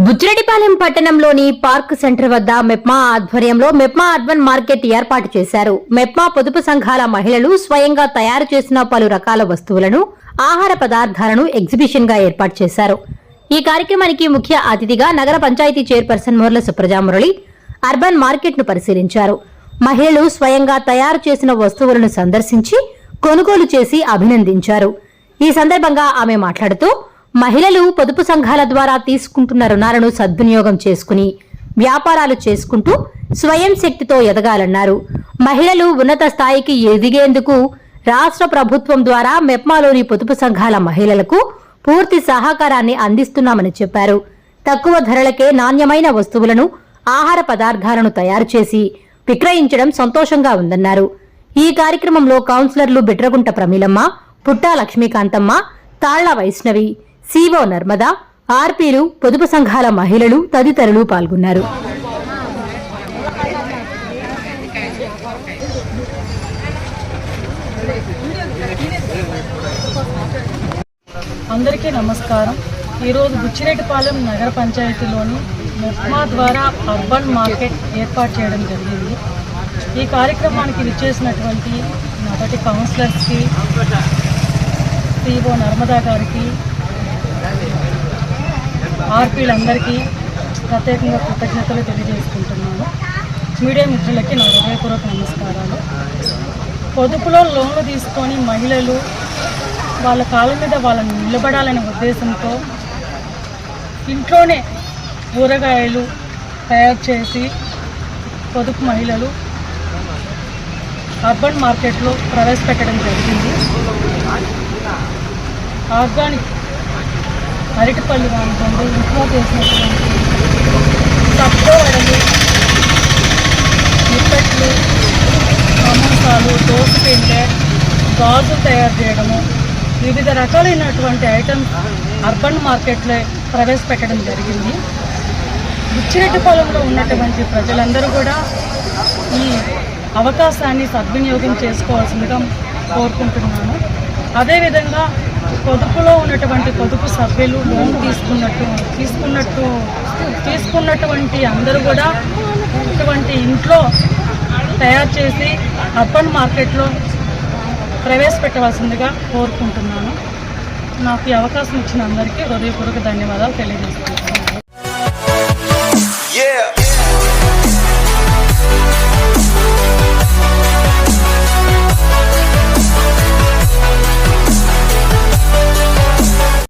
బుచ్చిరెడ్డిపాలెం పట్టణంలోని park centre వద్ద మెప్మా ఆధ్వర్యంలో మెప్మా అర్బన్ మార్కెట్ ఏర్పాటు చేశారు. మెప్మా పొదుపు సంఘాల మహిళలు స్వయంగా తయారు చేసిన పలు రకాల వస్తువులను, ఆహార పదార్థాలను ఎగ్జిబిషన్ గా ఏర్పాటు చేశారు. ఈ కార్యక్రమానికి ముఖ్య అతిథిగా నగర పంచాయతీ chairperson Morla Suprajamurali urban market ను పరిశీలించారు. మహిళలు స్వయంగా తయారు చేసిన వస్తువులను సందర్శించి కొనుగోలు చేసి అభినందించారు. ఈ సందర్భంగా ఆమె మాట్లాడుతూ మహిళలు పొదుపు సంఘాల ద్వారా తీసుకుంటున్న రుణాలను సద్వినియోగం చేసుకుని వ్యాపారాలు చేసుకుంటూ స్వయం శక్తితో ఎదగాలన్నారు. మహిళలు ఉన్నత స్థాయికి ఎదిగేందుకు రాష్ట్ర ప్రభుత్వం ద్వారా మెప్మాలోని పొదుపు సంఘాల మహిళలకు పూర్తి సహకారాన్ని అందిస్తున్నామని చెప్పారు. తక్కువ ధరలకే నాణ్యమైన వస్తువులను, ఆహార పదార్థాలను తయారు చేసి విక్రయించడం సంతోషంగా ఉందన్నారు. ఈ కార్యక్రమంలో కౌన్సిలర్లు బిట్రగుంట ప్రమీలమ్మ, పుట్టా లక్ష్మీకాంతమ్మ, తాళ్ల వైష్ణవి, సిఓ నర్మదా, ఆర్పీలు, పొదుపు సంఘాల మహిళలు తదితరులు పాల్గొన్నారు. అందరికీ నమస్కారం. ఈరోజు బుచ్చిరెడ్డిపాలెం నగర పంచాయతీలోని మెప్మా ద్వారా అర్బన్ మార్కెట్ ఏర్పాటు చేయడం జరిగింది. ఈ కార్యక్రమానికి విచ్చేసినటువంటి మొదటి కౌన్సిలర్స్కి, సిఓ నర్మదా గారికి, ఆర్పీలందరికీ ప్రత్యేకంగా కృతజ్ఞతలు తెలియజేసుకుంటున్నాను. మీడియా మిత్రులకి నా హృదయపూర్వక నమస్కారాలు. పొదుపులో లోన్లు తీసుకొని మహిళలు వాళ్ళ కాళ్ళ మీద వాళ్ళని నిలబడాలనే ఉద్దేశంతో ఇంట్లోనే కూరగాయలు తయారు చేసి పొదుపు మహిళలు అర్బన్ మార్కెట్లో ప్రవేశపెట్టడం జరిగింది. ఆర్గానిక్ అరటిపళ్ళు కానివ్వండి, ఇంట్లో చేసినటువంటి తక్కువ వడలు, నిప్పట్లు, సమోసాలు, దోశ పిండి, గాజులు తయారు చేయడము, వివిధ రకాలైనటువంటి ఐటమ్స్ అర్బన్ మార్కెట్లో ప్రవేశపెట్టడం జరిగింది. బుచ్చిరెడ్డిపాలెంలో ఉన్నటువంటి ప్రజలందరూ కూడా ఈ అవకాశాన్ని సద్వినియోగం చేసుకోవాల్సిందిగా కోరుకుంటున్నాను. అదేవిధంగా పొదుపులో ఉన్నటువంటి పొదుపు సభ్యులు లోన్ తీసుకున్నటువంటి అందరూ కూడా ఇటువంటి ఇంట్లో తయారు చేసి అర్బన్ మార్కెట్లో ప్రవేశపెట్టవలసిందిగా కోరుకుంటున్నాను. నాకు ఈ అవకాశం ఇచ్చిన అందరికీ హృదయపూర్వక ధన్యవాదాలు తెలియజేస్తున్నాను.